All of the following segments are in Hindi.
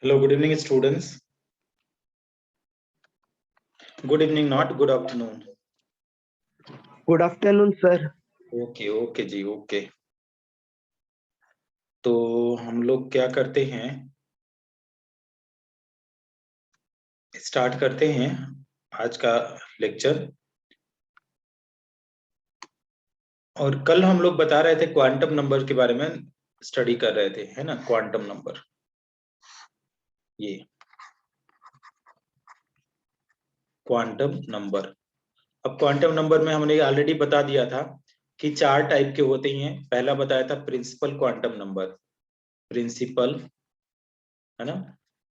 Hello, good evening, students. Good evening, not good afternoon. Good afternoon sir. Okay okay जी, ओके। तो हम लोग क्या करते हैं, स्टार्ट करते हैं आज का लेक्चर। और कल हम लोग बता रहे थे क्वांटम नंबर के बारे में स्टडी कर रहे थे, है ना। क्वांटम नंबर, ये क्वांटम नंबर। अब क्वांटम नंबर में हमने ऑलरेडी बता दिया था कि चार टाइप के होते हैं। पहला बताया था प्रिंसिपल क्वांटम नंबर, प्रिंसिपल, है ना,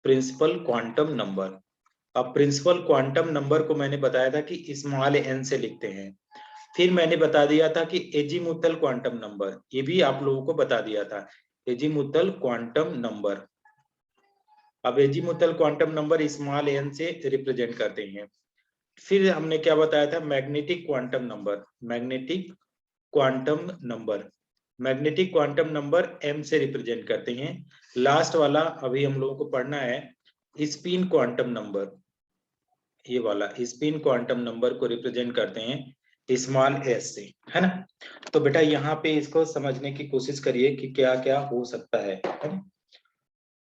प्रिंसिपल क्वांटम नंबर। अब प्रिंसिपल क्वांटम नंबर को मैंने बताया था कि स्मॉल एन से लिखते हैं। फिर मैंने बता दिया था कि एजीमुथल क्वांटम नंबर, ये भी आप लोगों को बता दिया था, एजीमुथल क्वांटम नंबर। अब azimuthal quantum number small n से रिप्रेजेंट करते हैं। फिर हमने क्या बताया था, magnetic quantum number, magnetic quantum number, magnetic quantum number m से रिप्रेजेंट करते हैं। लास्ट वाला अभी हम लोगों को पढ़ना है स्पिन क्वांटम नंबर, ये वाला स्पिन क्वांटम नंबर को रिप्रेजेंट करते हैं स्मॉल एस से, है ना। तो बेटा यहाँ पे इसको समझने की कोशिश करिए कि क्या क्या हो सकता है ना?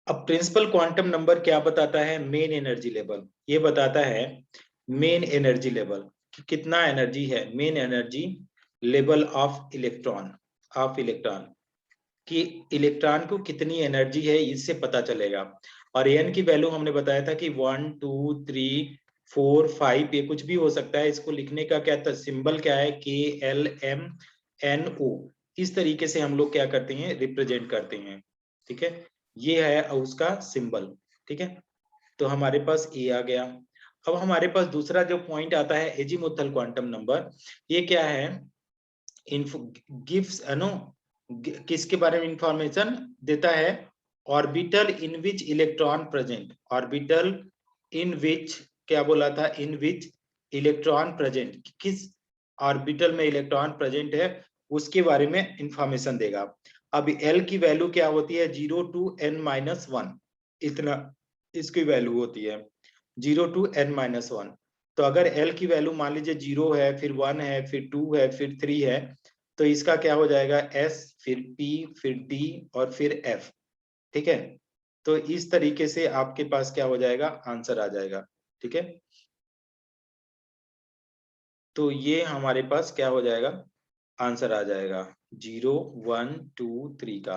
अब प्रिंसिपल क्वांटम नंबर क्या बताता है, मेन एनर्जी लेवल, ये बताता है मेन एनर्जी लेवल कि कितना एनर्जी है, main energy level of electron, of electron, कि इलेक्ट्रॉन को कितनी एनर्जी है इससे पता चलेगा। और एन की वैल्यू हमने बताया था कि 1 2 3 4 5, ये कुछ भी हो सकता है। इसको लिखने का क्या था, सिंबल क्या है, के एल एम एन ओ, इस तरीके से हम लोग क्या करते हैं, रिप्रेजेंट करते हैं। ठीक है, ये है उसका सिंबल। ठीक है, तो हमारे पास ए आ गया। अब हमारे पास दूसरा जो पॉइंट आता है एजीमुथल क्वांटम नंबर, ये क्या है, इन्फो गिव्स नो, किसके बारे में इंफॉर्मेशन देता है, orbital in which electron present, orbital in which, क्या बोला था, इन विच इलेक्ट्रॉन प्रेजेंट, किस ऑर्बिटल में इलेक्ट्रॉन प्रेजेंट है उसके बारे में इंफॉर्मेशन देगा। अब एल की वैल्यू क्या होती है, 0 to n-1, इतना इसकी वैल्यू होती है 0 to n-1। तो अगर एल की वैल्यू मान लीजिए 0 है, फिर 1 है, फिर 2 है, फिर 3 है, तो इसका क्या हो जाएगा, एस, फिर पी, फिर डी और फिर एफ। ठीक है, तो इस तरीके से आपके पास क्या हो जाएगा, आंसर आ जाएगा। ठीक है, तो ये हमारे पास क्या हो जाएगा, आंसर आ जाएगा 0 1 2 3 का।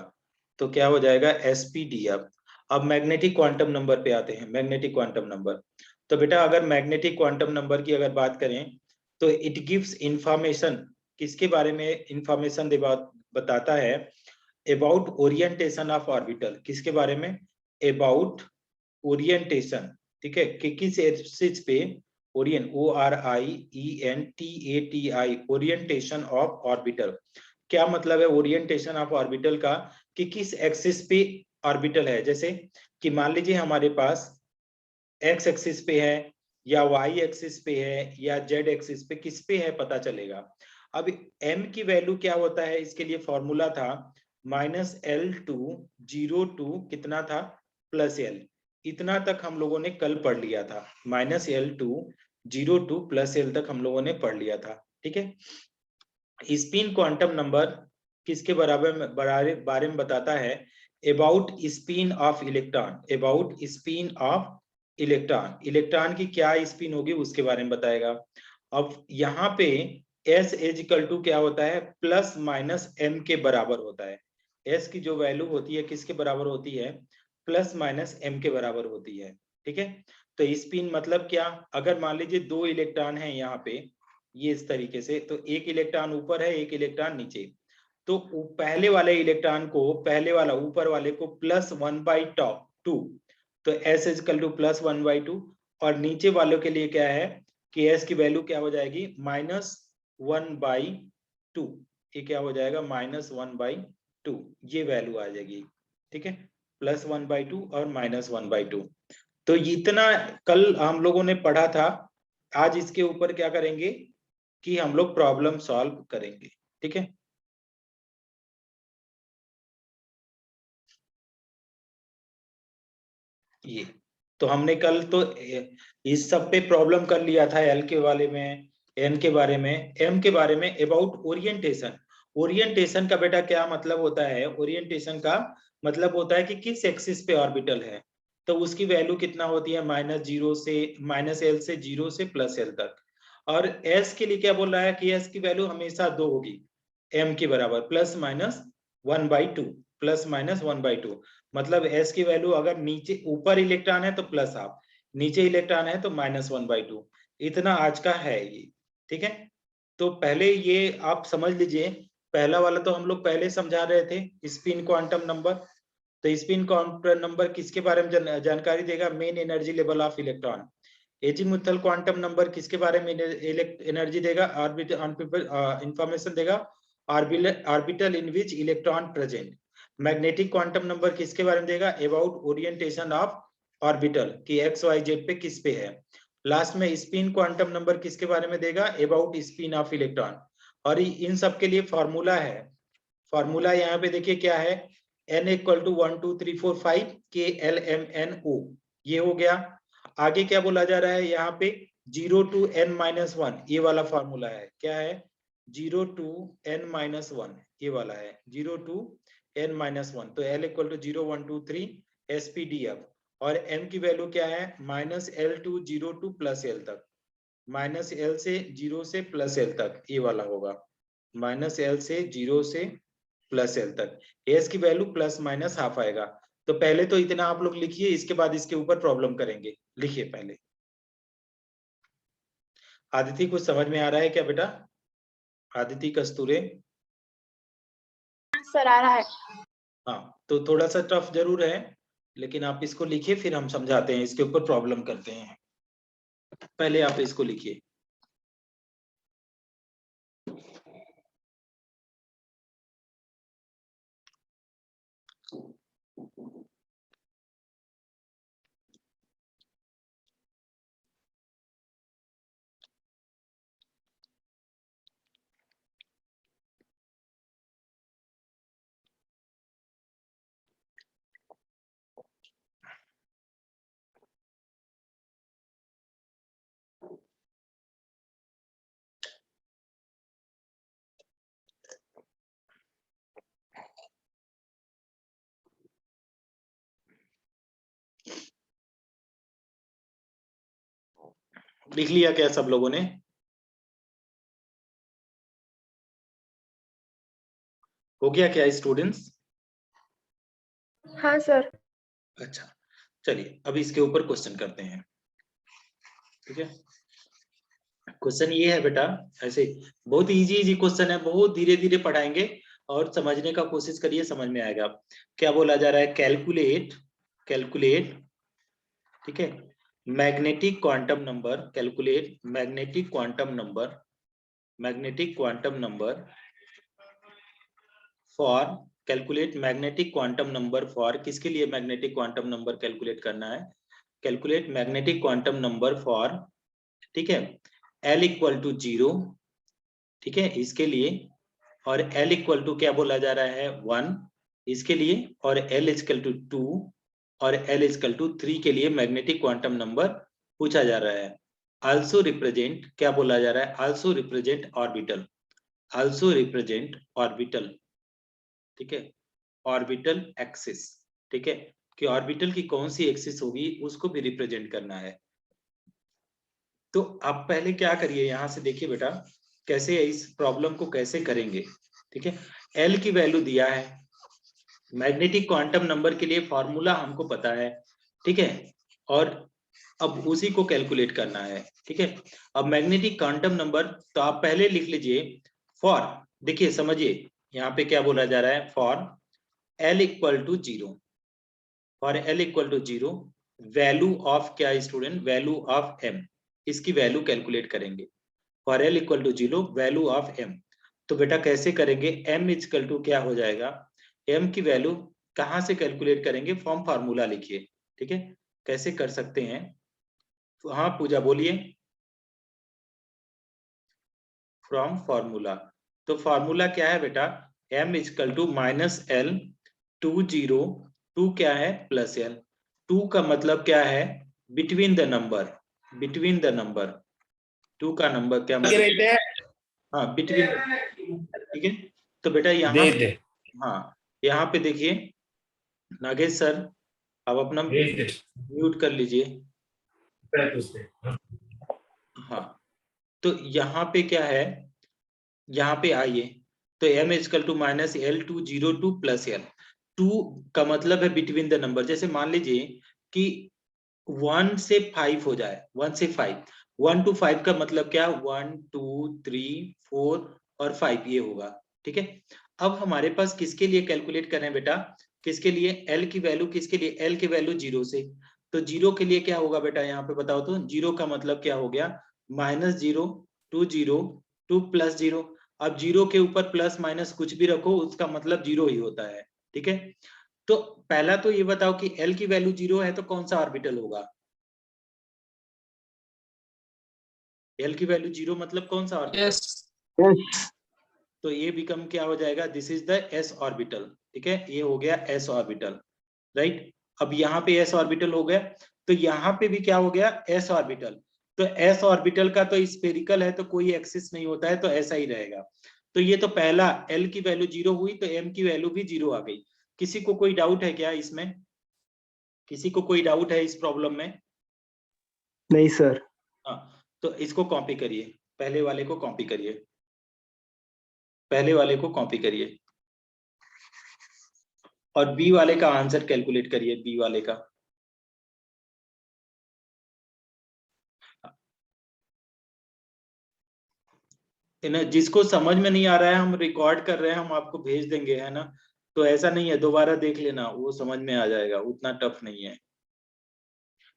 तो क्या हो जाएगा, एसपीडी। अब मैग्नेटिक क्वांटम नंबर पे आते हैं, मैग्नेटिक क्वांटम नंबर। तो बेटा अगर मैग्नेटिक क्वांटम नंबर की अगर बात करें तो इट गिव्स इंफॉर्मेशन, किसके बारे में इंफॉर्मेशन बताता है, अबाउट ओरिएंटेशन ऑफ ऑर्बिटल, किसके बारे में, अबाउट ओरिएंटेशन। ठीक है, कि किस एक्सिस पे, orient, O R I E N T A T I, orientation of orbital. क्या मतलब है ओरिएंटेशन ऑफ ऑर्बिटल का, कि किस एक्सिस पे ऑर्बिटल है। जैसे कि मान लीजिए हमारे पास एक्स एक्सिस पे है, या वाई एक्सिस पे है, या जेड एक्सिस पे, किस पे है पता चलेगा। अब एम की वैल्यू क्या होता है, इसके लिए फॉर्मूला था -L2 0 टू कितना था, +L। इतना तक हम लोगों ने कल पढ़ लिया था, -L2 0 टू +L तक हम लोगों ने पढ़ लिया था। ठीक है, स्पिन क्वांटम नंबर किसके बारे में बताता है, about spin off electron, about spin off electron, electron की क्या स्पिन होगी उसके बारे में बताएगा। अब यहाँ पे S इक्वल टू क्या होता है, +- m के बराबर होता है। S की जो वैल्यू होती है किसके बराबर होती है, +- m के बराबर होती है। ठीक है, तो स्पिन मतलब क्या, अगर मान लीजिए दो इलेक्ट्रॉन है यहाँ पे, ये इस तरीके से, तो एक इलेक्ट्रॉन ऊपर है, एक इलेक्ट्रॉन नीचे, तो पहले वाले इलेक्ट्रॉन को, पहले वाला ऊपर वाले को +1/2, तो S इक्वल टू +1/2, और नीचे वालों के लिए क्या है कि S की वैल्यू क्या हो जाएगी, -1/2, ये क्या हो जाएगा, -1/2, ये वैल्यू आ जाएगी। ठीक है, +1/2 और -1/2। तो इतना कल हम लोगों ने पढ़ा था। आज इसके ऊपर क्या करेंगे कि हम लोग प्रॉब्लम सॉल्व करेंगे। ठीक है, ये तो हमने कल तो इस सब पे प्रॉब्लम कर लिया था, एल के बारे में, एन के बारे में, एम के बारे में, अबाउट ओरिएंटेशन। ओरिएंटेशन का बेटा क्या मतलब होता है? ओरिएंटेशन का मतलब होता है कि किस एक्सिस पे ऑर्बिटल है, तो उसकी वैल्यू कितना होती है, -L से 0 से +L तक। और एस के लिए क्या बोल रहा है कि एस की वैल्यू हमेशा 2 होगी एम के बराबर, ±1/2, ±1/2। मतलब एस की वैल्यू अगर नीचे ऊपर इलेक्ट्रॉन है तो प्लस हाफ, नीचे इलेक्ट्रॉन है तो -1/2। इतना आज का है ये, ठीक है। तो पहले ये आप समझ लीजिए, पहला वाला तो हम लोग पहले समझा रहे थे, स्पिन क्वांटम नंबर। तो स्पिन क्वांटम नंबर किसके बारे में जानकारी देगा? Main energy level of electron. Azimuthal quantum number किसके बारे में एनर्जी देगा? ऑर्बिटल इंफॉर्मेशन देगा, orbital in which electron present. Magnetic quantum number किसके बारे में देगा? अबाउट ओरिएंटेशन ऑफ ऑर्बिटल कि XYZ पे किस पे है। लास्ट में स्पिन क्वांटम नंबर किसके बारे में देगा? About spin off electron. और इन सब के लिए फॉर्मूला है, फॉर्मूला यहाँ पे देखिए क्या है, n = 1 2 3 4 5 KLMNO, ये हो गया। आगे क्या बोला जा रहा है यहाँ पे? 0 to n-1, ये वाला फॉर्मूला है, क्या है? 0 to n-1, ये वाला है 0 to n-1। तो L = 0 1 2 3 SPDF। और m की वैल्यू क्या है? -L to 0 to +L तक, -L से 0 से +L तक, ये वाला होगा, -L से 0 से +L तक। एस की वैल्यू ±½ आएगा। तो पहले तो इतना आप लोग लिखिए, इसके बाद इसके ऊपर प्रॉब्लम करेंगे। लिखिए पहले। आदिति कुछ समझ में आ रहा है क्या बेटा? आदिति कस्तूरे? सर आ रहा है। हाँ, तो थोड़ा सा टफ जरूर है, लेकिन आप इसको लिखिए, फिर हम समझाते हैं, इसके ऊपर प्रॉब्लम करते हैं। पहले आप इसको लिखिए। लिख लिया क्या सब लोगों ने? हो गया क्या स्टूडेंट्स? हाँ सर। अच्छा, चलिए अब इसके ऊपर क्वेश्चन करते हैं, ठीक है। क्वेश्चन ये है बेटा, ऐसे बहुत इजी क्वेश्चन है, बहुत धीरे धीरे पढ़ाएंगे और समझने का कोशिश करिए, समझ में आएगा। क्या बोला जा रहा है? कैलकुलेट, कैलकुलेट, ठीक है, magnetic quantum number, calculate magnetic quantum number, magnetic quantum number for, calculate magnetic quantum number for, किसके लिए मैग्नेटिक क्वांटम नंबर कैलकुलेट करना है? Calculate magnetic quantum number for, ठीक है, L = 0, ठीक है, इसके लिए। और L = क्या बोला जा रहा है? 1, इसके लिए। और L = 2 और L = 3 के लिए मैग्नेटिक क्वांटम नंबर पूछा जा रहा है। आल्सो रिप्रेजेंट, क्या बोला जा रहा है? Also represent orbital, also represent orbital, ठीक है, ऑर्बिटल एक्सिस, ठीक है, कि ऑर्बिटल की कौन सी एक्सिस होगी उसको भी रिप्रेजेंट करना है। तो आप पहले क्या करिए, यहां से देखिए बेटा, कैसे इस प्रॉब्लम को कैसे करेंगे, ठीक है। एल की वैल्यू दिया है, मैग्नेटिक क्वांटम नंबर के लिए फॉर्मूला हमको पता है, ठीक है, और अब उसी को कैलकुलेट करना है, ठीक है। अब मैग्नेटिक क्वांटम नंबर तो आप पहले लिख लीजिए फॉर, देखिए समझिए यहाँ पे क्या बोला जा रहा है, for L = 0, for L = 0, value of क्या स्टूडेंट? वैल्यू ऑफ m, इसकी वैल्यू कैलकुलेट करेंगे। For L = 0, value of m। तो बेटा कैसे करेंगे? m = क्या हो जाएगा? m की वैल्यू कहां से कैलकुलेट करेंगे? फ्रॉम फार्मूला लिखिए, ठीक है। कैसे कर सकते हैं? हाँ पूजा बोलिए। फ्रॉम फार्मूला, तो फार्मूला क्या है बेटा? m = -L 2 0 2 क्या है? +L। टू का मतलब क्या है? Between the number, between the number. To का नंबर क्या मतलब? हाँ, बिटवीन। ठीक है, तो बेटा यहाँ पे, हाँ यहाँ पे देखिए नागेश सर, आप अपना म्यूट कर लीजिए। हाँ, तो यहाँ पे क्या है, यहाँ पे आइए, तो m equal to minus l to zero to plus l. To का मतलब है बिटवीन द नंबर। जैसे मान लीजिए कि 1 से 5 हो जाए, 1 से 5, 1 to 5 का मतलब क्या? 1 2 3 4 और 5 ये होगा। ठीक है, अब हमारे पास किसके लिए कैलकुलेट करें बेटा? किसके लिए? एल की वैल्यू किसके लिए? एल की वैल्यू 0 से। तो 0 के लिए क्या होगा बेटा? यहाँ पे बताओ तो। 0 का मतलब क्या हो गया? -0 टू 0 टू प्लस 0। अब 0 के ऊपर प्लस माइनस कुछ भी रखो, उसका मतलब 0 ही होता है। ठीक है, तो पहला तो ये बताओ कि एल की वैल्यू 0 है तो कौन सा ऑर्बिटल होगा? एल की वैल्यू 0 मतलब कौन सा ऑर्बिटल? यस तो ये बिकम क्या हो जाएगा? This is the S orbital. ठीक है, ये हो गया एस ऑर्बिटल, राइट। अब यहाँ पे एस ऑर्बिटल हो गया, तो यहाँ पे भी क्या हो गया? S orbital. तो एस ऑर्बिटल का तो स्फेरिकल है तो कोई एक्सिस नहीं होता है, तो ऐसा ही रहेगा। तो ये तो पहला, एल की वैल्यू 0 हुई तो एम की वैल्यू भी 0 आ गई। किसी को कोई डाउट है क्या इसमें? किसी को कोई डाउट है इस प्रॉब्लम में? नहीं सर। हाँ, तो इसको कॉपी करिए, पहले वाले को कॉपी करिए, पहले वाले को कॉपी करिए, और बी वाले का आंसर कैलकुलेट करिए, बी वाले का। जिसको समझ में नहीं आ रहा है, हम रिकॉर्ड कर रहे हैं, हम आपको भेज देंगे, है ना। तो ऐसा नहीं है, दोबारा देख लेना, वो समझ में आ जाएगा, उतना टफ नहीं है।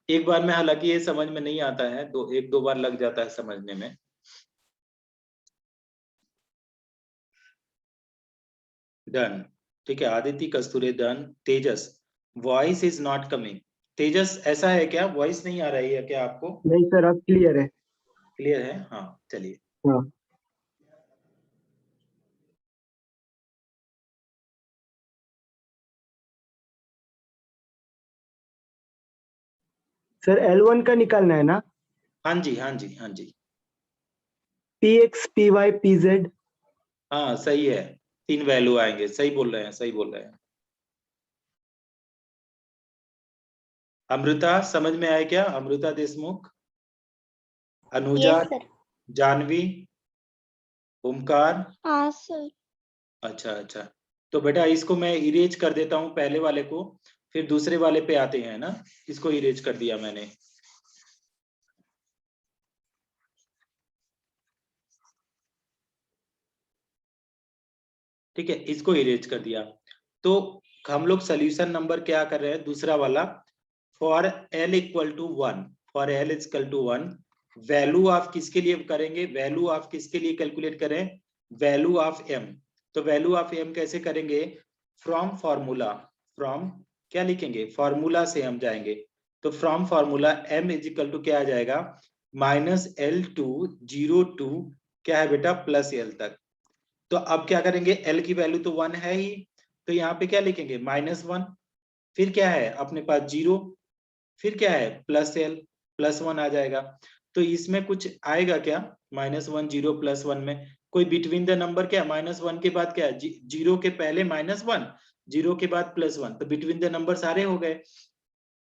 एक बार में हालांकि ये समझ में नहीं आता है, तो एक दो बार लग जाता है समझने में। डन। ठीक है, Aditya Kasture done. Tejas, voice is not coming. Tejas, ऐसा है क्या? वॉइस नहीं आ रही है क्या आपको? नहीं सर, अब क्लियर है। क्लियर है, हाँ चलिए। हाँ सर, L1 का निकालना है ना? हाँ जी, हाँ जी, हाँ जी। PX PY PZ। हाँ सही है, 3 वैल्यू आएंगे, सही बोल रहे हैं, सही बोल रहे हैं। अमृता, समझ में आया क्या? Amrita Deshmukh, Anuja, yes sir. जानवी, ओमकार। हाँ सर। अच्छा अच्छा, तो बेटा इसको मैं इरेज कर देता हूँ, पहले वाले को, फिर दूसरे वाले पे आते हैं ना। इसको इरेज कर दिया मैंने। ठीक है, इसको इरेज कर दिया। तो हम लोग सोल्यूशन नंबर क्या कर रहे हैं? दूसरा वाला, for l equal to 1, for l equal to 1, value of किसके लिए करेंगे? वैल्यू ऑफ किसके लिए कैलकुलेट करें? Value of m. तो वैल्यू ऑफ एम कैसे करेंगे? फ्रॉम फॉर्मूला, फ्रॉम क्या लिखेंगे? फॉर्मूला से हम जाएंगे। तो from formula m is equal to क्या आ जाएगा? -L टू 0 टू क्या है बेटा? प्लस एल तक। तो अब क्या करेंगे? एल की वैल्यू तो 1 है ही, तो यहाँ पे क्या लिखेंगे? -1, फिर क्या है अपने पास? 0, फिर क्या है? प्लस एल, +1 आ जाएगा। तो इसमें कुछ आएगा क्या? -1 0 +1 में कोई बिटवीन द नंबर क्या? -1 के बाद क्या है? 0 के पहले -1, 0 के बाद +1, तो बिटवीन द नंबर सारे हो गए।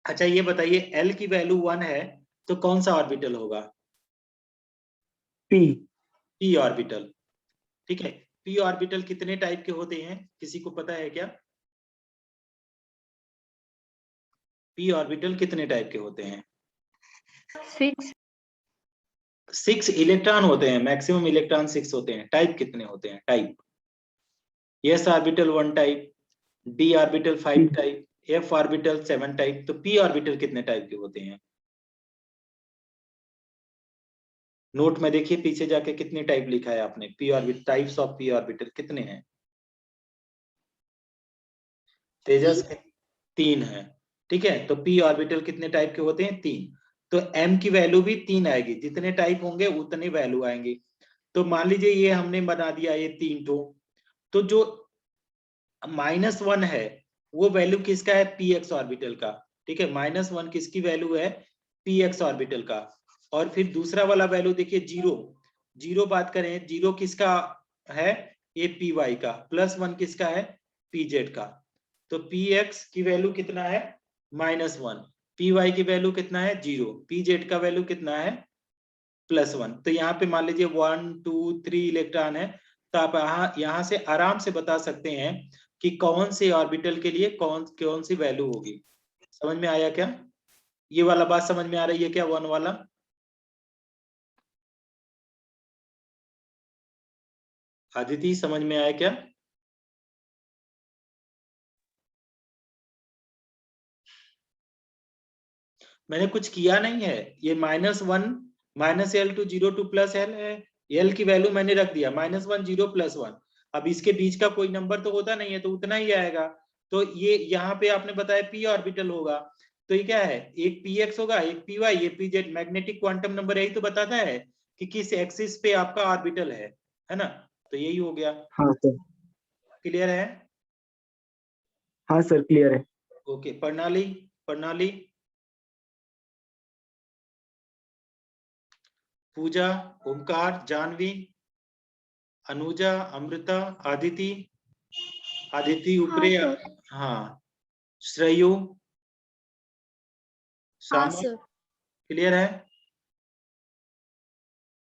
अच्छा ये बताइए, एल की वैल्यू 1 है तो कौन सा ऑर्बिटल होगा? P। P orbital. ठीक है, पी ऑर्बिटल कितने टाइप के होते हैं? किसी को पता है क्या? पी ऑर्बिटल कितने टाइप के होते हैं? 6। 6 इलेक्ट्रॉन होते हैं, मैक्सिमम इलेक्ट्रॉन 6 होते हैं। टाइप कितने होते हैं? Type, S orbital 1 type, D orbital 5 type, F orbital 7 type. तो पी ऑर्बिटल कितने टाइप के होते हैं? नोट में देखिए पीछे जाके कितने टाइप लिखा है आपने? P orbital, types of P orbital कितने हैं? तेजस, 3 है। ठीक है, तो पी ऑर्बिटल कितने टाइप के होते हैं? 3। तो एम की वैल्यू भी 3 आएगी, जितने टाइप होंगे उतने वैल्यू आएंगे। तो मान लीजिए ये हमने बना दिया ये 3 तो जो -1 है वो वैल्यू किसका है? पी एक्स ऑर्बिटल का। ठीक है, -1 किसकी वैल्यू है, px ऑर्बिटल का। और फिर दूसरा वाला वैल्यू देखिए 0 बात करें, 0 किसका है, ये py का, +1 किसका है, pz का। तो px की वैल्यू कितना है, -1, py की वैल्यू कितना है 0, pz का वैल्यू कितना है +1। तो यहाँ पे मान लीजिए 1 2 3 इलेक्ट्रॉन है, तो आप यहाँ से आराम से बता सकते हैं कि कौन से ऑर्बिटल के लिए कौन कौन सी वैल्यू होगी। समझ में आया क्या, ये वाला बात समझ में आ रही है क्या, 1 वाला। आदिति समझ में आया क्या, मैंने कुछ किया नहीं है, ये -1 -l to 0 to +l है, l की वैल्यू मैंने रख दिया -1 0 +1। अब इसके बीच का कोई नंबर तो होता नहीं है, तो उतना ही आएगा। तो ये यहाँ पे आपने बताया p ऑर्बिटल होगा, तो ये क्या है, एक px होगा, एक py, ये pz। मैग्नेटिक क्वांटम नंबर यही तो बताता है कि किस एक्सिस पे आपका ऑर्बिटल है ना। तो यही हो गया, हाँ सर। क्लियर है। हाँ सर क्लियर है। ओके, प्रणाली प्रणाली, पूजा, ओमकार, जानवी, अनुजा, अमृता, आदिति, आदिति हाँ ऊपरे, सर। हाँ, श्रेयु, हाँ सामा, सर। क्लियर है।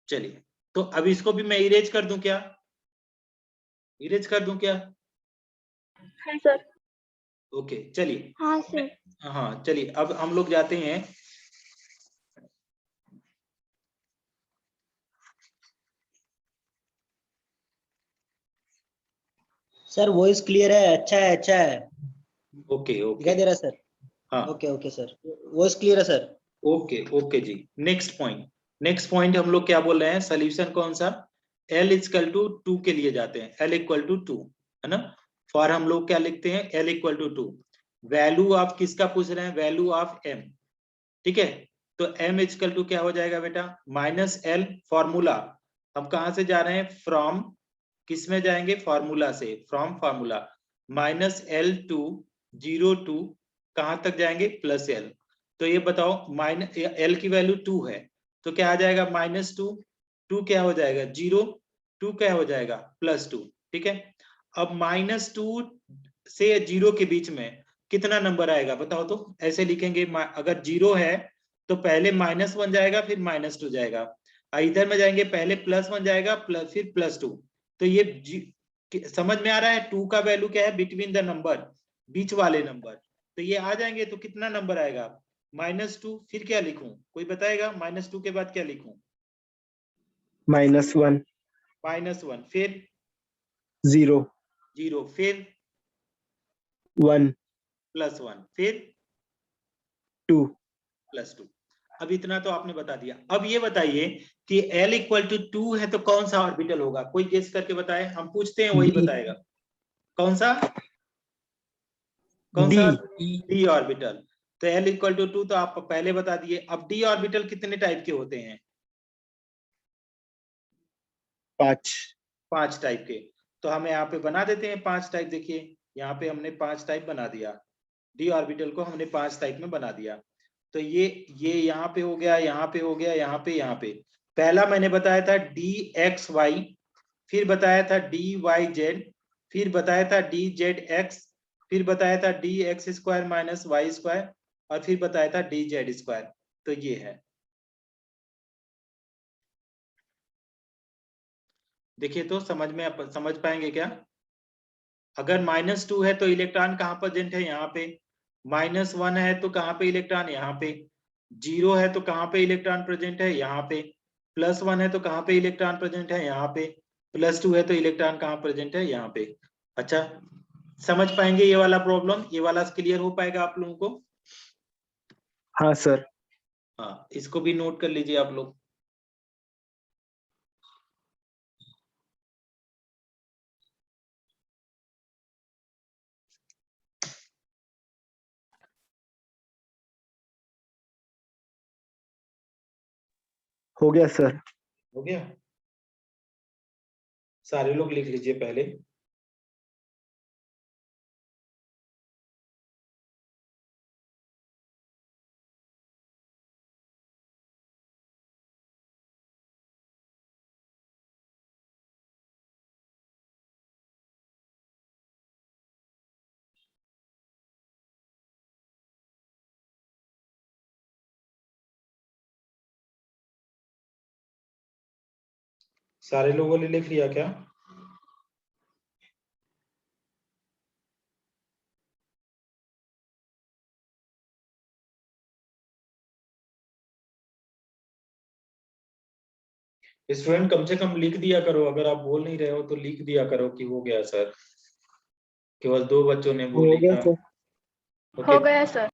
चलिए, तो अब इसको भी मैं इरेज कर दूं क्या, इरेज कर दूं क्या, हाँ सर। ओके चलिए। हाँ सर। हाँ चलिए, अब हम लोग जाते हैं, सर वॉइस क्लियर है, अच्छा है, अच्छा है, ओके ओके, दिखाई दे रहा है सर। हाँ okay okay sir, voice clear है सर। ओके ओके जी। नेक्स्ट पॉइंट हम लोग क्या बोल रहे हैं, सोल्यूशन कौन सा, L इक्वल टू 2 के लिए जाते हैं, L इक्वल टू 2 है ना। फॉर हम लोग क्या लिखते हैं, L इक्वल टू 2, वैल्यू आप किसका पूछ रहे हैं, वैल्यू ऑफ m, ठीक है। तो m इक्वल टू क्या हो जाएगा बेटा, -l, फॉर्मूला, हम कहां से जा रहे हैं, फ्रॉम, किस में जाएंगे, फॉर्मूला से, from formula, -l to 0 to कहां तक जाएंगे, +l। तो ये बताओ, l की वैल्यू 2 है, तो क्या आ जाएगा, -2, 2 क्या हो जाएगा 0, 2 क्या हो जाएगा +2, ठीक है। अब -2 से 0 के बीच में कितना नंबर आएगा बताओ तो, ऐसे लिखेंगे, अगर 0 है तो पहले -1 जाएगा, फिर -2 जाएगा, इधर में जाएंगे, पहले +1 जाएगा, फिर +2। तो ये समझ में आ रहा है, 2 का वैल्यू क्या है, बिटवीन द नंबर, बीच वाले नंबर। तो ये आ जाएंगे, तो कितना नंबर आएगा, -2, फिर क्या लिखूं, कोई बताएगा, -2 के बाद क्या लिखूं, -1 -1, फिर 0 0, फिर 1 +1, फिर 2। +2। अब इतना तो आपने बता दिया। अब ये बताइए कि L इक्वल टू 2 है तो कौन सा ऑर्बिटल होगा, कोई गेस करके बताए, हम पूछते हैं वही डी बताएगा, कौन सा, डी डी ऑर्बिटल। तो L इक्वल टू 2 तो आप पहले बता दिए। अब डी ऑर्बिटल कितने टाइप के होते हैं, 5। 5 टाइप के। तो हम यहाँ पे बना देते हैं 5 टाइप, देखिए यहाँ पे हमने 5 टाइप बना दिया, डी ऑर्बिटल को हमने 5 टाइप में बना दिया। तो ये यहाँ पे हो गया, यहाँ पे हो गया, यहाँ पे, यहाँ पे। पहला मैंने बताया था dxy, फिर बताया था dyz, फिर बताया था dzx, फिर बताया था dx² - y², और फिर बताया था dz²। तो ये है, देखिए तो समझ पाएंगे क्या। अगर -2 है तो इलेक्ट्रॉन कहाँ प्रेजेंट है, यहाँ पे। -1 है तो कहाँ पे इलेक्ट्रॉन, यहाँ पे। 0 है तो कहाँ पे इलेक्ट्रॉन प्रेजेंट है, यहाँ पे। +1 है तो कहाँ पे इलेक्ट्रॉन प्रेजेंट है, यहाँ पे। +2 है तो इलेक्ट्रॉन कहाँ प्रेजेंट है, यहाँ पे। अच्छा, समझ पाएंगे ये वाला प्रॉब्लम, ये वाला क्लियर हो पाएगा आप लोगों को। हाँ सर। हाँ, इसको भी नोट कर लीजिए आप लोग। हो गया सर। हो गया, सारे लोग लिख लीजिए पहले। सारे लोगों ने लिख लिया क्या? स्टूडेंट कम से कम लिख दिया करो, अगर आप बोल नहीं रहे हो तो लिख दिया करो कि हो गया सर। केवल 2 बच्चों ने वो हो गया लिखा। सर। ओके हो गया सर।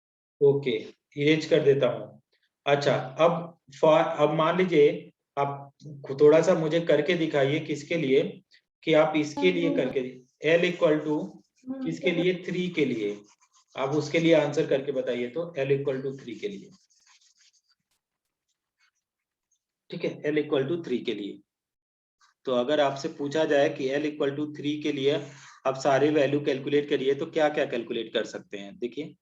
ओके, इरेज कर देता हूँ। अच्छा, अब मान लीजिए आप थोड़ा सा मुझे करके दिखाइए, किसके लिए, कि आप इसके लिए करके, L इक्वल टू किसके लिए, 3 के लिए। आप उसके लिए आंसर करके बताइए तो L इक्वल टू 3 के लिए। ठीक है, L इक्वल टू 3 के लिए। तो अगर आपसे पूछा जाए कि L इक्वल टू 3 के लिए आप सारे वैल्यू कैलकुलेट करिए तो क्या क्या कैलकुलेट कर सकते हैं। देखिए,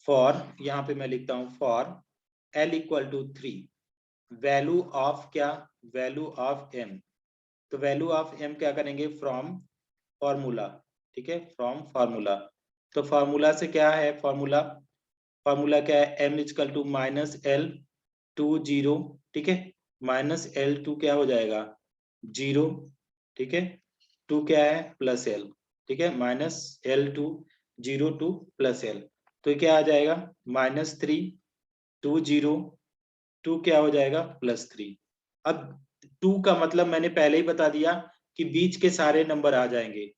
फॉर, यहाँ पे मैं लिखता हूं for L equal to 3, value of क्या, वैल्यू ऑफ M। तो वैल्यू ऑफ M क्या करेंगे, फ्रॉम फॉर्मूला। ठीक है, फ्रॉम फॉर्मूला। तो फॉर्मूला से क्या है, फॉर्मूला फॉर्मूला क्या है, M equal to minus L to 0। ठीक है, माइनस L2 क्या हो जाएगा, 0। ठीक है, 2 क्या है, प्लस L। ठीक है, माइनस L2 0 2 प्लस L। तो क्या आ जाएगा, -3 2 0 2 क्या हो जाएगा, +3। अब 2 का मतलब मैंने पहले ही बता दिया कि बीच के सारे नंबर आ जाएंगे।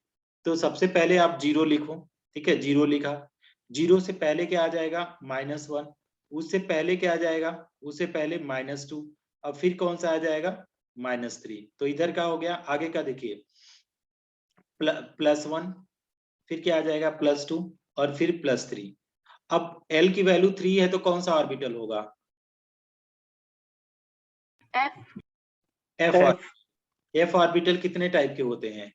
तो सबसे पहले आप 0 लिखो। ठीक है, 0 लिखा। 0 से पहले क्या आ जाएगा, -1। उससे पहले क्या आ जाएगा, उससे पहले -2। अब फिर कौन सा आ जाएगा, -3। तो इधर का हो गया। आगे का देखिए, +1, फिर क्या आ जाएगा, +2, और फिर +3। अब L की वैल्यू 3 है तो कौन सा ऑर्बिटल होगा, F। F। F ऑर्बिटल कितने टाइप के होते हैं,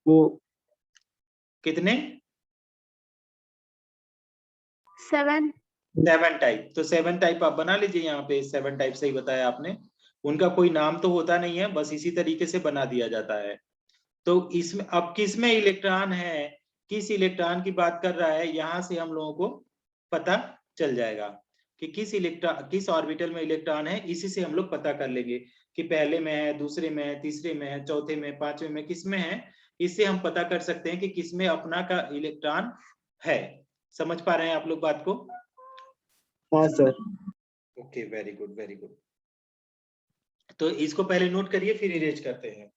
वो कितने, 7। 7 टाइप। तो 7 टाइप आप बना लीजिए, यहाँ पे 7 टाइप से ही बताया आपने। उनका कोई नाम तो होता नहीं है, बस इसी तरीके से बना दिया जाता है। तो इसमें अब किस में इलेक्ट्रॉन है, किस इलेक्ट्रॉन की बात कर रहा है, यहां से हम लोगों को पता चल जाएगा कि किस ऑर्बिटल में इलेक्ट्रॉन है। इसी से हम लोग पता कर लेंगे कि पहले में है, दूसरे में है, तीसरे में है, चौथे में, पांचवें में, किस में है। इससे हम पता कर सकते हैं कि किस में अपना का इलेक्ट्रॉन है। समझ पा रहे हैं आप लोग बात को? हाँ sir. Okay, very good very good. तो इसको पहले नोट करिए, फिर इरेज करते हैं।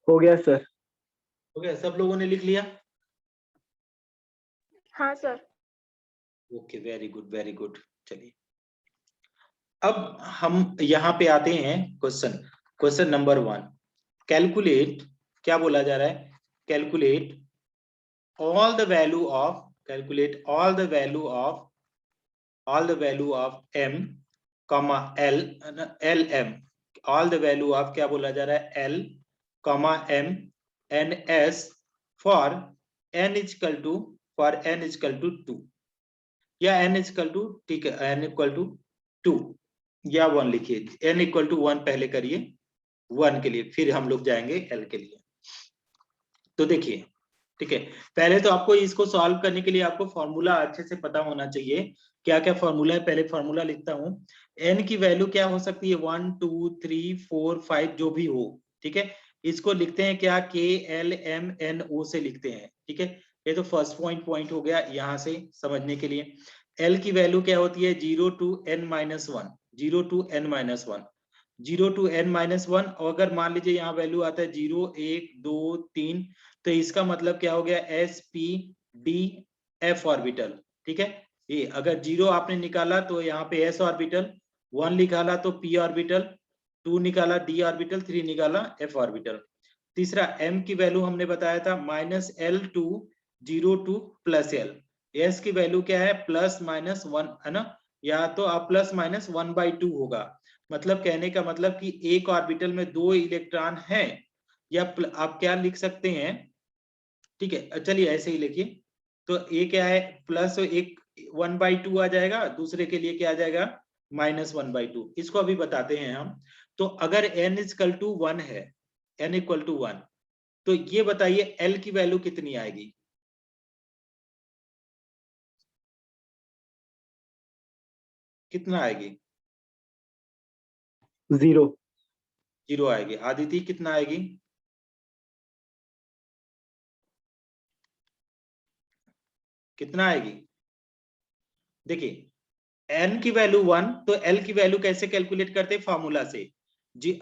हो गया सर। हो गया, सब लोगों ने लिख लिया? हाँ sir. Okay, very good very good. चलिए, अब हम यहाँ पे आते हैं क्वेश्चन नंबर 1। कैलकुलेट, क्या बोला जा रहा है, calculate all the value of, calculate all the value of M, L, LM, all the value of, क्या बोला जा रहा है, L, M and S for n equal to 2, या n इक्वल टू, ठीक है, n इक्वल टू 2 या 1 लिखिए। n इक्वल टू 1 पहले करिए, 1 के लिए, फिर हम लोग जाएंगे L के लिए। तो देखिए, ठीक है, पहले तो आपको इसको सॉल्व करने के लिए आपको फॉर्मूला अच्छे से पता होना चाहिए। क्या क्या फॉर्मूला है, पहले फॉर्मूला लिखता हूं। n की वैल्यू क्या हो सकती है, 1 2 3 4 5 जो भी हो। ठीक है, इसको लिखते हैं क्या, K L M N O से लिखते हैं। ठीक है, ये तो फर्स्ट पॉइंट हो गया यहां से समझने के लिए। L की वैल्यू क्या होती है, 0 to n-1, 0 to n-1, 0 to n-1। और अगर मान लीजिए यहाँ वैल्यू आता है 0 1 2 3, तो इसका मतलब क्या हो गया, S P D F orbital. ठीक है, ये अगर 0 आपने निकाला तो यहाँ पे S ऑर्बिटल, 1 निकाला तो P ऑर्बिटल, 2 निकाला D ऑर्बिटल, 3 निकाला F ऑर्बिटल। तीसरा m की वैल्यू हमने बताया था -l to 0 to +l। s की वैल्यू क्या है +-1 है ना, या तो आप +-1/2 होगा। मतलब कहने का मतलब कि एक ऑर्बिटल में 2 इलेक्ट्रॉन है, या आप क्या लिख सकते हैं, ठीक है चलिए ऐसे ही लिखिए। तो ये क्या है प्लस एक 1/2 आ जाएगा, दूसरे के लिए क्या आ जाएगा -1/2। इसको अभी बताते हैं हम। तो अगर n = 1 है, n = 1, तो ये बताइए l की वैल्यू कितनी आएगी? कितना आएगी? 0। 0 आएगी। आदिति कितना आएगी? कितना आएगी? देखिए n की वैल्यू 1, तो l की वैल्यू कैसे कैलकुलेट करते हैं? फॉर्मूला से।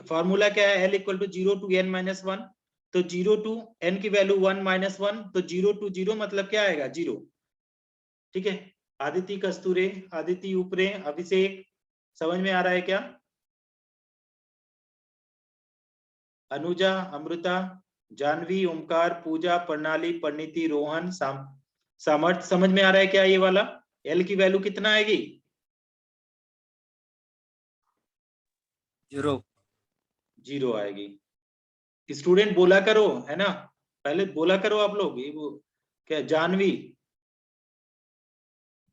फॉर्मूला क्या है? l = 0 to n - 1। तो 0 टू n की वैल्यू 1 - 1, तो 0 to 0 मतलब क्या आएगा? 0। ठीक है। आदिति, कस्तूरे, आदिति, ऊपरे, अभिषेक, समझ में आ रहा है क्या? अनुजा, अमृता, जानवी, ओमकार, पूजा, प्रणाली, परिणीति, रोहन, सामर्थ, समझ में आ रहा है क्या ये वाला? l की वैल्यू कितना आएगी? 0। 0 आएगी। स्टूडेंट बोला करो, है ना, पहले बोला करो आप लोग। ये वो क्या, जानवी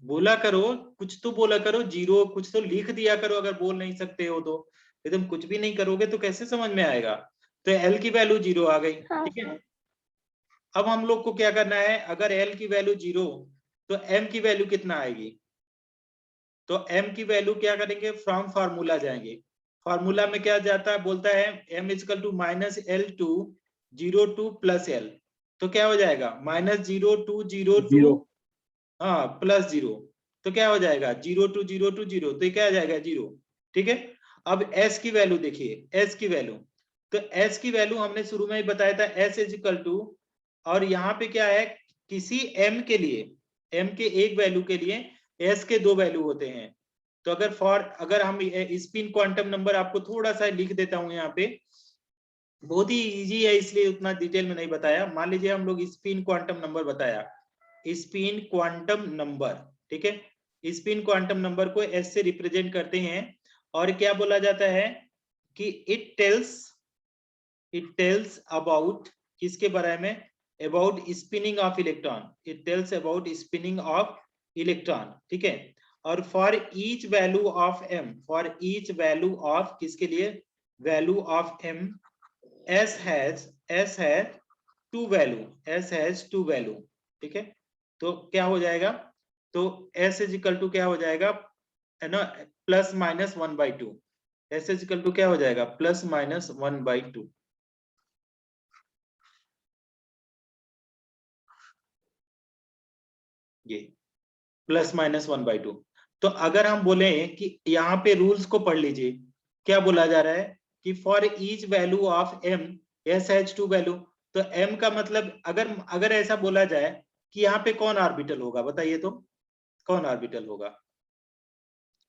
बोला करो, कुछ तो बोला करो। 0 कुछ तो लिख दिया करो, अगर बोल नहीं सकते हो तो। एकदम कुछ भी नहीं करोगे तो कैसे समझ में आएगा? तो l की वैल्यू 0 आ गई। हाँ ठीक है। सर। अब हम लोग को क्या करना है? अगर l की वैल्यू 0, तो m की वैल्यू कितना आएगी? तो m की वैल्यू क्या करेंगे? फ्रॉम फार्मूला जाएंगे। फार्मूला में क्या जाता है? बोलता है m = -l to 0 to +l। तो क्या हो जाएगा? -0 टू 0 टू, 0। हाँ, +0। तो क्या हो जाएगा? 0 टू 0 टू 0, तो ये क्या आ जाएगा? 0। ठीक है। अब s की वैल्यू देखिए, s की वैल्यू, तो s की वैल्यू हमने शुरू में ही बताया था, s = और यहाँ पे क्या है, किसी m के लिए, m के एक वैल्यू के लिए s के 2 वैल्यू होते हैं। तो अगर हम स्पिन क्वांटम नंबर आपको थोड़ा सा लिख देता हूं यहाँ पे, बहुत ही इजी है इसलिए उतना डिटेल में नहीं बताया। मान लीजिए हम लोग स्पिन क्वांटम नंबर बताया, स्पिन क्वांटम नंबर, ठीक है। स्पिन क्वांटम नंबर को एस से रिप्रेजेंट करते हैं, और क्या बोला जाता है कि इट टेल्स अबाउट, किसके बारे में? About spinning of electron. It tells about spinning of electron, ठीक है। और for each value of m, for each value of, किसके लिए? Value of m, s has 2 value, s has 2 value, ठीक है। तो क्या हो जाएगा? तो s = क्या हो जाएगा, है ना, +-1/2। s = क्या हो जाएगा? +-1/2। ये +-1/2। तो अगर हम बोले कि यहाँ पे रूल्स को पढ़ लीजिए, क्या बोला जा रहा है कि for each value of m, s has 2 value. तो m का मतलब, अगर ऐसा बोला जाए कि यहाँ पे कौन ऑर्बिटल होगा, बताइए तो, कौन ऑर्बिटल होगा?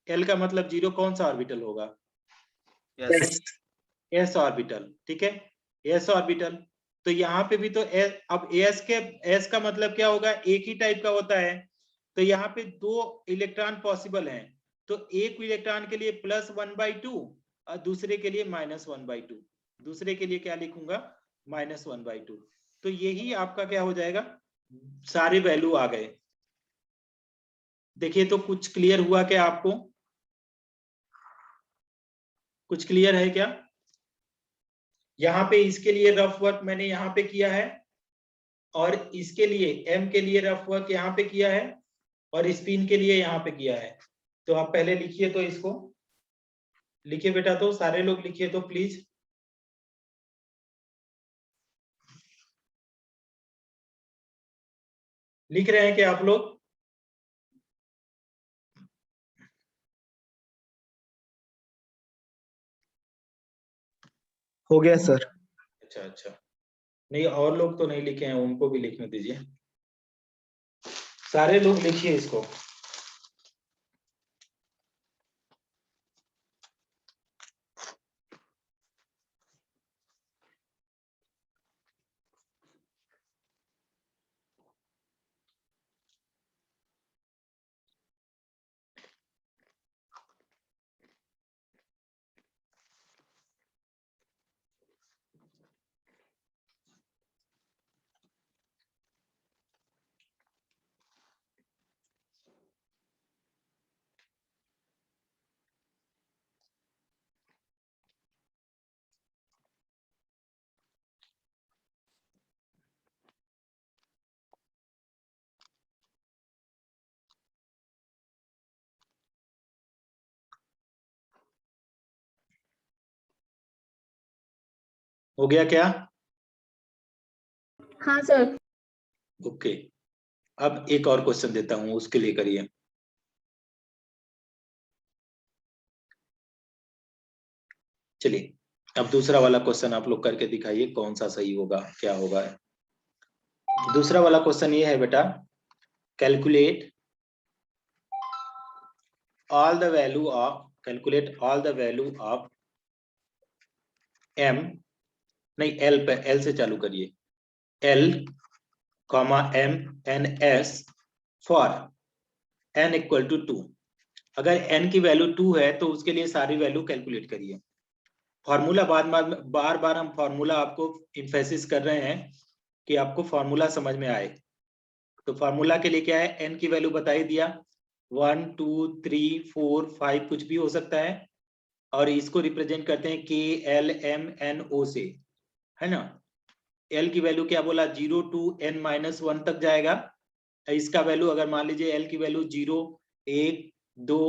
l का मतलब 0, कौन सा ऑर्बिटल होगा? S। s ऑर्बिटल, ठीक है, s ऑर्बिटल। तो यहाँ पे भी तो अब s का मतलब क्या होगा? एक ही टाइप का होता है। तो यहाँ पे 2 इलेक्ट्रॉन पॉसिबल हैं, तो एक इलेक्ट्रॉन के लिए +1/2 और दूसरे के लिए -1/2। दूसरे के लिए क्या लिखूंगा? -1/2। तो यही आपका क्या हो जाएगा? सारे वैल्यू आ गए। देखिए तो कुछ क्लियर हुआ क्या आपको? कुछ क्लियर है क्या? यहाँ पे इसके लिए रफ वर्क मैंने यहाँ पे किया है, और इसके लिए m के लिए रफ वर्क यहाँ पे किया है, और स्पिन के लिए यहाँ पे किया है। तो आप पहले लिखिए, तो इसको लिखिए बेटा, तो सारे लोग लिखिए तो प्लीज। लिख रहे हैं क्या आप लोग? हो गया सर। अच्छा अच्छा, नहीं और लोग तो नहीं लिखे हैं, उनको भी लिखने दीजिए। सारे लोग लिखिए इसको। हो गया क्या? हाँ सर। ओके, अब एक और क्वेश्चन देता हूं, उसके लिए करिए। चलिए, अब दूसरा वाला क्वेश्चन आप लोग करके दिखाइए, कौन सा सही होगा, क्या होगा। दूसरा वाला क्वेश्चन ये है बेटा, calculate all the value of calculate all the value of m, नहीं l पे, l से चालू करिए, l comma m n s for n equal to 2। अगर n की वैल्यू 2 है तो उसके लिए सारी वैल्यू कैलकुलेट करिए। फॉर्मूला बार बार हम फॉर्मूला आपको इम्फेसिस कर रहे हैं कि आपको फॉर्मूला समझ में आए। तो फॉर्मूला के लिए क्या है, n की वैल्यू बता ही दिया, 1 2 3 4 5 कुछ भी हो सकता है, और इसको रिप्रेजेंट करते हैं के एल एम एन ओ से, है ना। एल की वैल्यू क्या बोला, 0 टू n माइनस 1 तक जाएगा। इसका वैल्यू अगर मान लीजिए एल की वैल्यू 0 1 2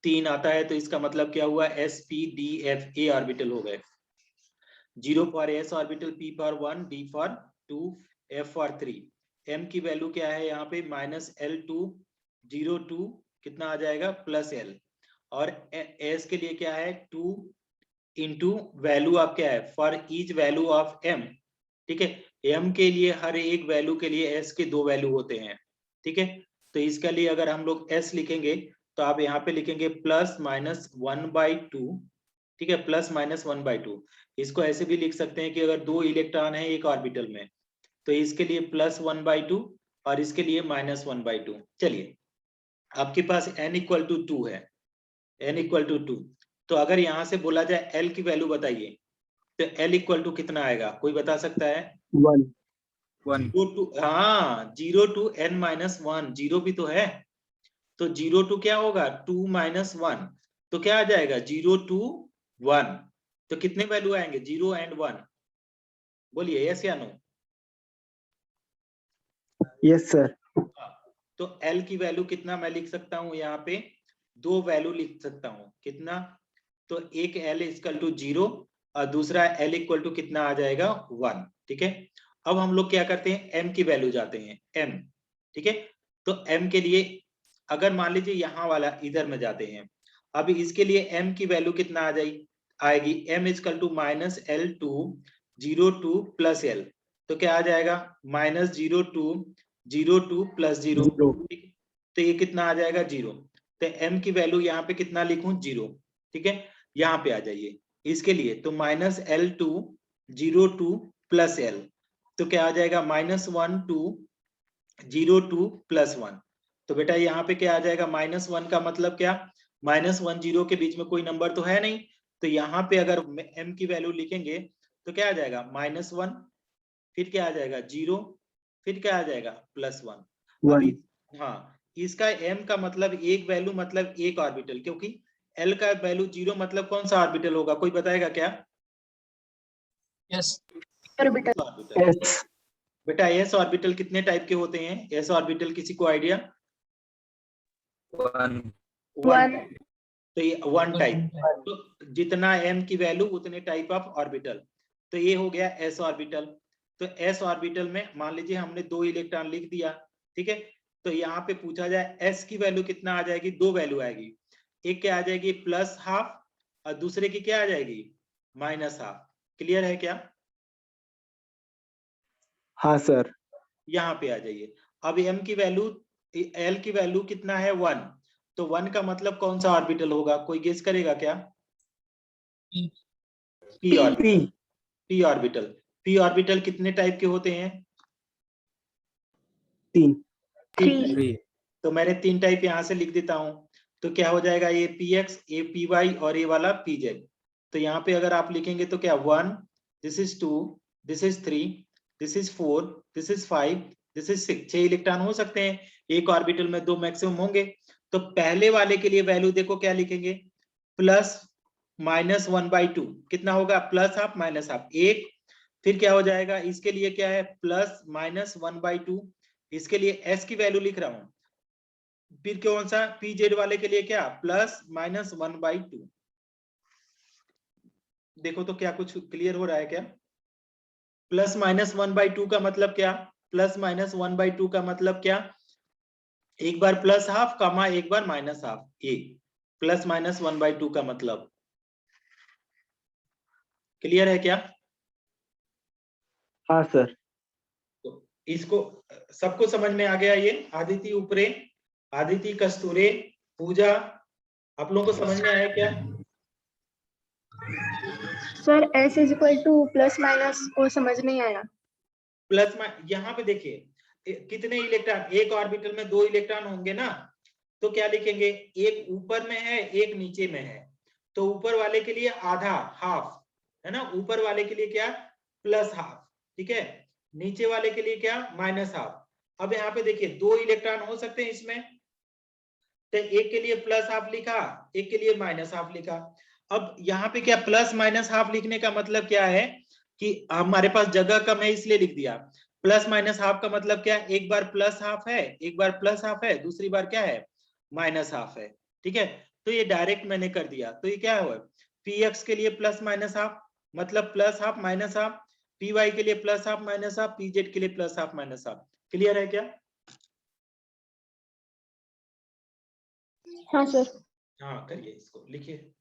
3 आता है, तो इसका मतलब क्या हुआ, एस पी डी एफ ए ऑर्बिटल हो गए। 0 for s orbital, p for 1, d for 2, f for 3। M की वैल्यू क्या है यहाँ पे, माइनस एल टू 0 टू कितना आ जाएगा, प्लस एल। और एस के लिए क्या है, 2 इंटू वैल्यू ऑफ क्या है, for each value of m. ठीक है, एम के लिए हर एक वैल्यू के लिए एस के 2 वैल्यू होते हैं। ठीक है, तो इसके लिए अगर हम लोग एस लिखेंगे तो आप यहाँ पे लिखेंगे प्लस माइनस 1/2। ठीक है, प्लस माइनस 1/2। इसको ऐसे भी लिख सकते हैं कि अगर 2 इलेक्ट्रॉन है एक ऑर्बिटल में, तो इसके लिए प्लस 1/2 और इसके लिए माइनस 1/2। चलिए, आपके पास n इक्वल टू 2 है, n इक्वल टू 2, तो अगर यहां से बोला जाए l की वैल्यू बताइए, तो l इक्वल टू कितना आएगा, कोई बता सकता है? 1 0 टू, हाँ 0 टू n माइनस 1, 0 भी तो है, तो 0 टू क्या होगा, 2 माइनस 1, तो क्या आ जाएगा 0 टू 1। तो कितने वैल्यू आएंगे, 0 एंड 1, बोलिए यस या नो। Yes sir. तो l की वैल्यू कितना मैं लिख सकता हूं, यहाँ पे 2 वैल्यू लिख सकता हूं, कितना, तो एक l इक्वल टू 0 और दूसरा l इक्वल टू कितना आ जाएगा, 1। ठीक है, अब हम लोग क्या करते हैं, m की वैल्यू जाते हैं, m। ठीक है, तो m के लिए अगर मान लीजिए यहाँ वाला इधर में जाते हैं, अब इसके लिए m की वैल्यू कितना आ जाएगी, आएगी m equal to minus l to 0 to plus l, तो क्या आ जाएगा, माइनस 0 टू 0 टू प्लस 0। 0 तो ये कितना आ जाएगा, 0। तो m की वैल्यू यहाँ पे कितना लिखूं, 0। ठीक है, यहाँ पे आ जाइए इसके लिए, तो minus l to 0 to plus l, तो क्या आ जाएगा, माइनस 1 टू 0 टू प्लस 1। तो बेटा यहाँ पे क्या आ जाएगा, माइनस 1 का मतलब क्या, माइनस 1 0 के बीच में कोई नंबर तो है नहीं, तो यहाँ पे अगर m की वैल्यू लिखेंगे तो क्या आ जाएगा, माइनस 1, फिर क्या आ जाएगा 0, फिर क्या आ जाएगा प्लस 1। 1 अभी हाँ, इसका m का मतलब एक वैल्यू मतलब एक ऑर्बिटल, क्योंकि l का वैल्यू 0 मतलब कौन सा ऑर्बिटल होगा, कोई बताएगा क्या? Yes orbital. ऑर्बिटल। एस बेटा s ऑर्बिटल कितने टाइप के होते हैं, s ऑर्बिटल किसी को आइडिया? 1 वन। 1 तो ये 1 टाइप, तो जितना m की वैल्यू उतने टाइप ऑफ ऑर्बिटल। तो ये हो गया s ऑर्बिटल। तो s ऑर्बिटल में मान लीजिए हमने 2 इलेक्ट्रॉन लिख दिया। ठीक है, तो यहाँ पे पूछा जाए s की वैल्यू कितना आ जाएगी, 2 वैल्यू आएगी, एक क्या आ जाएगी प्लस हाफ और दूसरे की क्या आ जाएगी, माइनस हाफ। क्लियर है क्या? हाँ सर। यहाँ पे आ जाइए। अब m की वैल्यू, l की वैल्यू कितना है, 1, तो 1 का मतलब कौन सा ऑर्बिटल होगा, कोई गेस करेगा क्या? p orbital. P p orbital. p orbital कितने टाइप के होते हैं, 3 3 3 टाइप। तो मैंने 3 टाइप यहाँ से लिख देता हूँ, तो क्या हो जाएगा, ये px, ये py और ये वाला pz। तो यहाँ पे अगर आप लिखेंगे तो क्या, 1, this is 2, this is 3, this is 4, this is 5, this is 6। 6 electron हो सकते हैं एक ऑर्बिटल में, 2 मैक्सिमम होंगे। तो पहले वाले के लिए वैल्यू देखो क्या लिखेंगे, प्लस माइनस 1/2, कितना होगा, प्लस हाफ माइनस हाफ, एक। फिर क्या हो जाएगा, इसके लिए क्या है, प्लस माइनस 1/2, इसके लिए s की वैल्यू लिख रहा हूं। फिर कौन सा, pz वाले के लिए क्या, प्लस माइनस 1/2। देखो तो क्या कुछ क्लियर हो रहा है क्या? प्लस माइनस 1/2 का मतलब क्या? प्लस माइनस 1/2 का मतलब क्या? एक बार प्लस हाफ कमा एक बार माइनस हाफ, ये प्लस माइनस 1/2 का मतलब। क्लियर है क्या? हाँ सर। तो इसको सबको समझ में आ गया? ये आदिति उपरे, आदिति कस्तूरे, पूजा, आप लोगों को समझ में आया क्या? Sir S is equal two plus minus वो समझ नहीं आया। प्लस यहाँ पे देखिए कितने इलेक्ट्रॉन, एक ऑर्बिटल में 2 इलेक्ट्रॉन होंगे ना, तो क्या लिखेंगे? एक ऊपर में है एक नीचे में है, तो ऊपर वाले के लिए आधा हाफ है ना, ऊपर वाले के लिए क्या? प्लस हाफ, ठीक है। नीचे वाले के लिए क्या? Minus half. अब यहाँ पे देखिए 2 इलेक्ट्रॉन हो सकते हैं इसमें, तो एक के लिए प्लस हाफ लिखा, एक के लिए माइनस हाफ लिखा। अब यहाँ पे क्या प्लस माइनस हाफ लिखने का मतलब क्या है कि हमारे पास जगह कम है इसलिए लिख दिया। प्लस माइनस हाफ का मतलब क्या? एक बार प्लस हाफ है, एक बार प्लस हाफ है, दूसरी बार क्या है? माइनस हाफ है, ठीक है। तो ये डायरेक्ट मैंने कर दिया, तो ये क्या हुआ? पी एक्स के लिए प्लस माइनस हाफ मतलब plus half minus half, p y के लिए plus half minus half, p z के लिए plus half minus half. Clear है क्या? हाँ सर। हाँ करिए, इसको लिखिए।